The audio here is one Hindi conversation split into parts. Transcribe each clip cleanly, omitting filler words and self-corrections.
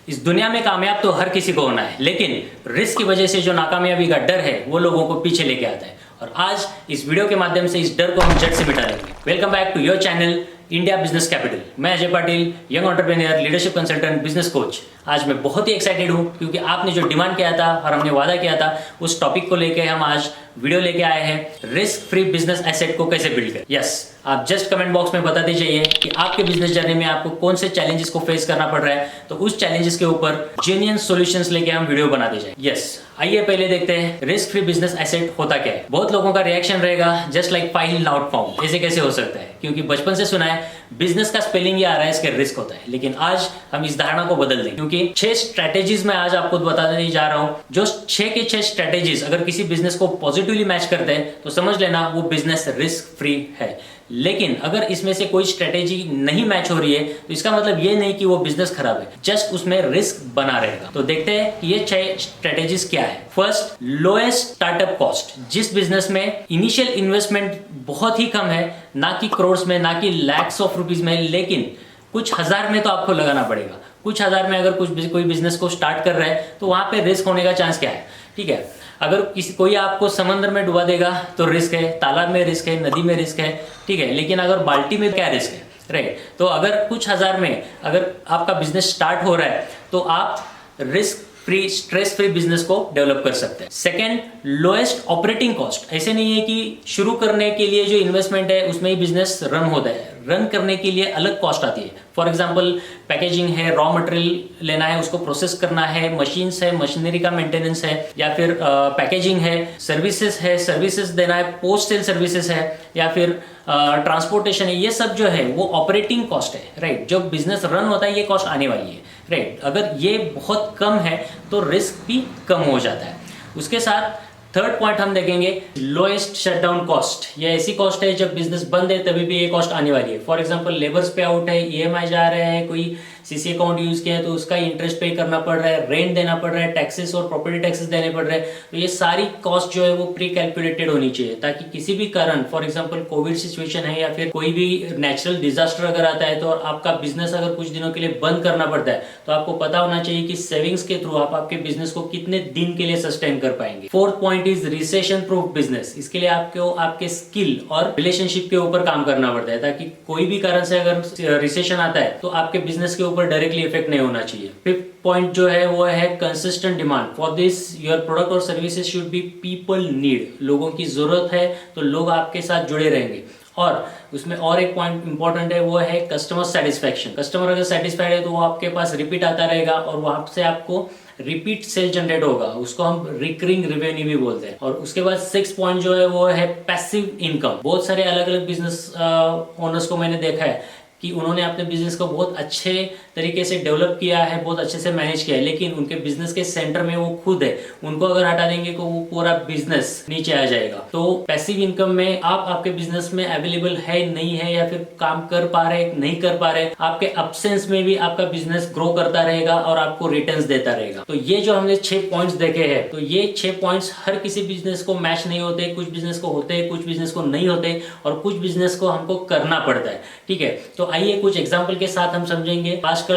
इस दुनिया में कामयाब तो हर किसी को होना है, लेकिन रिस्क की वजह से जो नाकामयाबी का डर है वो लोगों को पीछे लेके आता है। और आज इस वीडियो के माध्यम से इस डर को हम जड़ से मिटा देंगे। Welcome back to your channel India business capital. मैं Ajay Patil, young entrepreneur, leadership consultant, business coach. आज मैं बहुत ही एक्साइटेड हूँ क्योंकि आपने जो डिमांड किया था और हमने वादा किया था उस टॉपिक को लेके हम आज वीडियो लेके आए हैं। रिस्क फ्री बिजनेस एसेट को कैसे बिल्ड करें। यस, आप जस्ट कमेंट बॉक्स में बताते जाइए कि आपके बिजनेस जर्नी में आपको कौन से चैलेंजेस को फेस करना पड़ रहा है, तो उस चैलेंजेस के ऊपर जेन्युइन सॉल्यूशंस लेके हम वीडियो बनाते जाए। यस, आइए पहले देखते हैं रिस्क फ्री बिजनेस एसेट होता क्या है। बहुत लोगों का रिएक्शन रहेगा just like file not found, ऐसे कैसे हो सकता है, क्योंकि बचपन से सुना है बिजनेस का स्पेलिंग ही आ रहा है, इसके रिस्क होता है। लेकिन आज हम इस धारणा को बदल दें, क्योंकि 6 स्ट्रेटेजीज मैं आज आपको बताने जा रहा हूं। जो 6 के 6 स्ट्रेटेजीज अगर किसी बिजनेस को पॉजिटिवली मैच करते हैं तो समझ लेना वो बिजनेस रिस्क फ्री है। लेकिन अगर इसमें से कोई स्ट्रेटेजी नहीं मैच हो रही है तो इसका मतलब ये नहीं कि वो बिजनेस खराब है, जस्ट उसमें रिस्क बना रहेगा। तो देखते हैं कि ये 6 स्ट्रेटेजीज क्या है। First, lowest startup cost. जिस बिजनेस में इनिशियल इन्वेस्टमेंट बहुत ही कम है, ना कि करोड़ में, ना कि लैक्स ऑफ रुपीज में, लेकिन कुछ हजार में तो आपको लगाना पड़ेगा। कुछ हजार में अगर कोई बिजनेस को स्टार्ट कर रहा है तो वहां पे रिस्क होने का चांस क्या है। ठीक है, अगर कोई आपको समंदर में डुबा देगा तो रिस्क है, तालाब में रिस्क है, नदी में रिस्क है। ठीक है, लेकिन अगर बाल्टी में क्या रिस्क है, राइट। तो अगर कुछ हजार में अगर आपका बिजनेस स्टार्ट हो रहा है तो आप risk free, stress free business को डेवलप कर सकते हैं। Second, lowest operating cost. ऐसे नहीं है कि शुरू करने के लिए जो इन्वेस्टमेंट है उसमें ही बिजनेस रन होता है, रन करने के लिए अलग कॉस्ट आती है। फॉर एग्जांपल, पैकेजिंग है, रॉ मटेरियल लेना है, उसको प्रोसेस करना है, मशीन्स है, मशीनरी का मेंटेनेंस है, या फिर पैकेजिंग है, सर्विसेज देना है, पोस्ट सेल सर्विसेज है, या फिर ट्रांसपोर्टेशन है। ये सब जो है वो ऑपरेटिंग कॉस्ट है, राइट। जब बिजनेस रन होता है ये कॉस्ट आने वाली है, राइट। अगर ये बहुत कम है तो रिस्क भी कम हो जाता है। उसके साथ थर्ड पॉइंट हम देखेंगे लोएस्ट शटडाउन कॉस्ट। ये ऐसी कॉस्ट है जब बिजनेस बंद है तभी भी ये कॉस्ट आने वाली है। फॉर एग्जांपल, लेबर्स पे आउट है, ईएमआई जा रहे हैं, कोई सीसी अकाउंट यूज किया है तो उसका इंटरेस्ट पे करना पड़ रहा है, रेंट देना पड़ रहा है, टैक्सेस और प्रॉपर्टी टैक्सेस देने पड़ रहे हैं। तो ये सारी कॉस्ट जो है वो प्री कैलकुलेटेड होनी चाहिए, ताकि किसी भी कारण, फॉर एग्जांपल कोविड सिचुएशन है या फिर कोई भी नेचुरल डिजास्टर अगर आता है तो आपका बिजनेस अगर कुछ दिनों के लिए बंद करना पड़ता है तो आपको पता होना चाहिए कि सेविंग्स के थ्रू आप आपके बिजनेस को कितने दिन के लिए सस्टेन कर पाएंगे। Fourth point is recession proof business. इसके लिए आपको आपके स्किल और रिलेशनशिप के ऊपर काम करना पड़ता है, ताकि कोई भी कारण से अगर रिसेशन आता है तो आपके बिजनेस के ऊपर डायरेक्टली इफेक्ट नहीं होना चाहिए। फिफ्थ पॉइंट जो है वो है consistent demand. For this your product और services should be people need. लोगों की जरूरत है तो लोग आपके साथ जुड़े रहेंगे। और उसमें और एक पॉइंट इंपॉर्टेंट है, वो है कस्टमर सेटिस्फैक्शन। कस्टमर अगर सेटिस्फाइड है तो वो आपके पास रिपीट आता रहेगा और वहां से आपको रिपीट सेल जनरेट होगा, उसको हम रिकरिंग रेवेन्यू भी बोलते हैं। और उसके बाद 6 पॉइंट जो है वो है पैसिव इनकम। बहुत सारे अलग अलग बिजनेस ओनर्स को मैंने देखा है कि उन्होंने अपने बिजनेस को बहुत अच्छे तरीके से डेवलप किया है, बहुत अच्छे से मैनेज किया है, लेकिन उनके बिजनेस के सेंटर में वो खुद है। उनको अगर हटा देंगे तो वो पूरा बिजनेस नीचे आ जाएगा। तो पैसिव इनकम में आप आपके बिजनेस में अवेलेबल है नहीं है, या फिर काम कर पा रहे नहीं कर पा रहे, आपके अब्सेंस में भी आपका बिजनेस ग्रो करता रहेगा और आपको रिटर्न्स देता रहेगा। तो ये जो हमने 6 पॉइंट्स देखे हैं, तो ये 6 पॉइंट्स हर किसी बिजनेस को मैच नहीं होते। कुछ बिजनेस को होते, कुछ बिजनेस को नहीं होते, और कुछ बिजनेस को हमको करना पड़ता है। ठीक है, तो आइए कुछ एग्जांपल के साथ हम समझेंगे। आजकल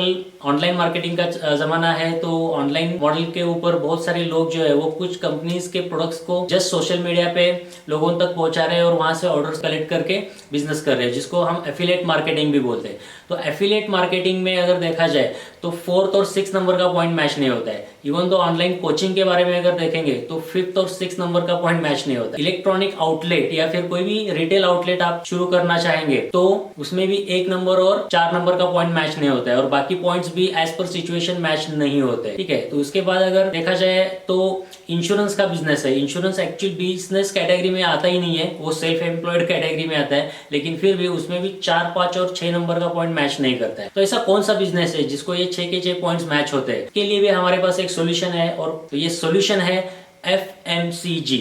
ऑनलाइन मार्केटिंग का जमाना है, तो ऑनलाइन मॉडल के ऊपर बहुत सारे लोग जो है वो कुछ कंपनीज के प्रोडक्ट्स को जस्ट सोशल मीडिया पे लोगों तक पहुंचा रहे हैं और वहां से ऑर्डर्स कलेक्ट करके बिजनेस कर रहे हैं, जिसको हम एफिलिएट मार्केटिंग भी बोलते हैं। तो एफिलिएट मार्केटिंग में अगर देखा जाए तो 4th और 6th नंबर का पॉइंट मैच नहीं होता है। इवन तो ऑनलाइन कोचिंग के बारे में अगर देखेंगे तो 5th और 6th नंबर का पॉइंट मैच नहीं होता। इलेक्ट्रॉनिक आउटलेट या फिर कोई भी रिटेल आउटलेट आप शुरू करना चाहेंगे तो उसमें भी 1 नंबर और 4 नंबर का पॉइंट मैच नहीं होता है, और बाकी पॉइंट्स भी एज पर सिचुएशन मैच नहीं होते। ठीक है, तो उसके बाद अगर देखा जाए तो इंश्योरेंस का बिजनेस है। इंश्योरेंस एक्चुअल बिजनेस कैटेगरी में आता ही नहीं है, वो सेल्फ एम्प्लॉयड कैटेगरी में आता है, लेकिन फिर भी उसमें भी 4, 5 और 6 नंबर का पॉइंट मैच नहीं करता है। तो ऐसा कौन सा बिजनेस है जिसको ये 6 के 6 पॉइंट्स मैच होते हैं? इसके लिए भी हमारे पास एक सोल्यूशन है, और तो ये सोल्यूशन है FMCG,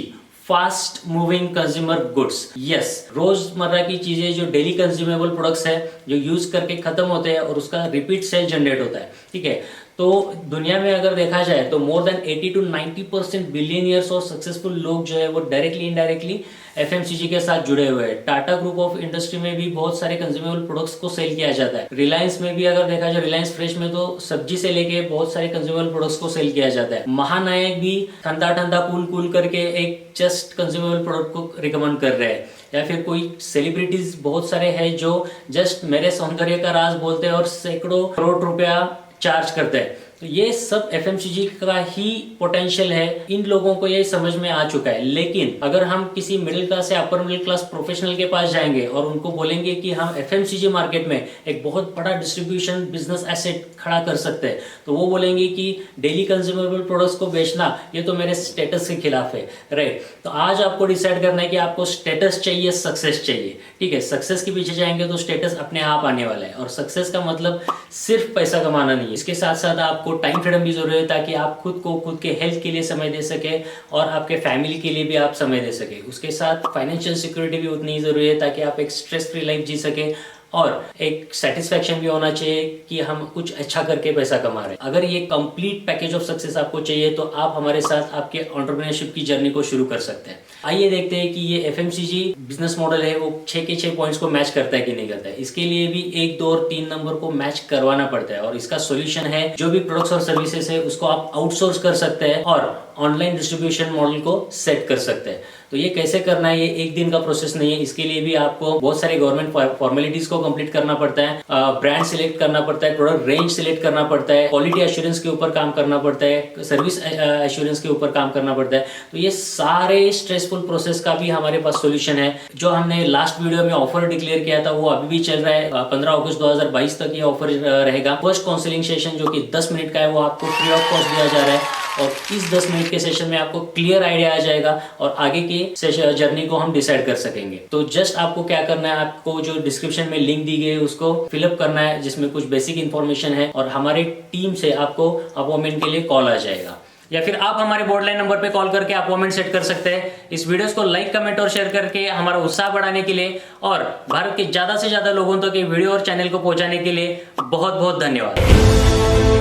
fast moving consumer goods. Yes, रोजमर्रा की चीजें जो डेली कंज्यूमेबल प्रोडक्ट्स है, जो यूज करके खत्म होते हैं और उसका रिपीट सेल जनरेट होता है। ठीक है, तो दुनिया में अगर देखा जाए तो मोर देन 80 to 90% बिलियनियर्स और सक्सेसफुल लोग जो है वो डायरेक्टली इनडायरेक्टली एफएमसीजी के साथ जुड़े हुए हैं। टाटा ग्रुप ऑफ इंडस्ट्री में भी बहुत सारे कंज्यूमेबल प्रोडक्ट्स को सेल किया जाता है। रिलायंस में भी अगर देखा जाए, रिलायंस फ्रेश में तो सब्जी से लेके बहुत सारे कंज्यूमेबल प्रोडक्ट्स को सेल किया जाता है। महानायक भी ठंडा ठंडा कूल कूल करके एक जस्ट कंज्यूमेबल प्रोडक्ट को रिकमेंड कर रहे हैं। या फिर कोई सेलिब्रिटीज बहुत सारे हैं जो जस्ट मेरे सौंदर्य का राज बोलते हैं और सैकड़ों करोड़ रुपया चार्ज करते हैं। तो ये सब एफएमसीजी का ही पोटेंशियल है, इन लोगों को ये समझ में आ चुका है। लेकिन अगर हम किसी मिडिल क्लास या अपर मिडिल क्लास प्रोफेशनल के पास जाएंगे और उनको बोलेंगे कि हम एफएमसीजी मार्केट में एक बहुत बड़ा डिस्ट्रीब्यूशन बिजनेस एसेट खड़ा कर सकते हैं, तो वो बोलेंगे कि डेली कंज्यूमेबल प्रोडक्ट्स को बेचना ये तो मेरे स्टेटस के खिलाफ है। राइट, तो आज आपको डिसाइड करना है कि आपको स्टेटस चाहिए, सक्सेस चाहिए। ठीक है, सक्सेस के पीछे जाएंगे तो स्टेटस अपने आप आने वाला है। और सक्सेस का मतलब सिर्फ पैसा कमाना नहीं है, इसके साथ साथ आपको टाइम फ्रीडम भी जरूरी है ताकि आप खुद के हेल्थ के लिए समय दे सके और आपके फैमिली के लिए भी आप समय दे सके। उसके साथ फाइनेंशियल सिक्योरिटी भी उतनी ही जरूरी है ताकि आप एक स्ट्रेस फ्री लाइफ जी सके और एक सेटिस्फैक्शन भी होना चाहिए कि हम कुछ अच्छा करके पैसा कमा रहे हैं। अगर ये कंप्लीट पैकेज ऑफ सक्सेस आपको चाहिए तो आप हमारे साथ आपके एंटरप्रेन्योरशिप की जर्नी को शुरू कर सकते हैं। आइए देखते हैं कि ये एफएमसीजी बिजनेस मॉडल है वो 6 के 6 पॉइंट्स को मैच करता है कि नहीं करता है। इसके लिए भी 1, 2 और 3 नंबर को मैच करवाना पड़ता है और इसका सोल्यूशन है जो भी प्रोडक्ट्स और सर्विसेज है उसको आप आउटसोर्स कर सकते हैं और ऑनलाइन डिस्ट्रीब्यूशन मॉडल को सेट कर सकते हैं। तो ये कैसे करना है, ये एक दिन का प्रोसेस नहीं है। इसके लिए भी आपको बहुत सारे गवर्नमेंट फॉर्मेलिटीज को कंप्लीट करना पड़ता है, ब्रांड सिलेक्ट करना पड़ता है, प्रोडक्ट रेंज सिलेक्ट करना पड़ता है, क्वालिटी एश्योरेंस के ऊपर काम करना पड़ता है, सर्विस एश्योरेंस के ऊपर काम करना पड़ता है। तो ये सारे स्ट्रेसफुल प्रोसेस का भी हमारे पास सोल्यूशन है। जो हमने लास्ट वीडियो में ऑफर डिक्लेयर किया था वो अभी भी चल रहा है। 15 अगस्त 2022 तक ये ऑफर रहेगा। फर्स्ट काउंसलिंग सेशन जो कि 10 मिनट का है वो आपको फ्री ऑफ कॉस्ट दिया जा रहा है और इस 10 मिनट के सेशन में आपको क्लियर आइडिया आ जाएगा और आगे की जर्नी को हम डिसाइड कर सकेंगे। तो जस्ट आपको क्या करना है, आपको जो डिस्क्रिप्शन में लिंक दी गई है उसको फिलअप करना है जिसमें कुछ बेसिक इन्फॉर्मेशन है और हमारे टीम से आपको अपॉइंटमेंट के लिए कॉल आ जाएगा। या फिर आप हमारे बोर्डलाइन नंबर पे कॉल करके अपॉइंटमेंट सेट कर सकते हैं। इस वीडियोस को लाइक, कमेंट और शेयर करके हमारा उत्साह बढ़ाने के लिए और भारत के ज्यादा से ज्यादा लोगों तक ये वीडियो और चैनल को पहुंचाने के लिए बहुत बहुत धन्यवाद।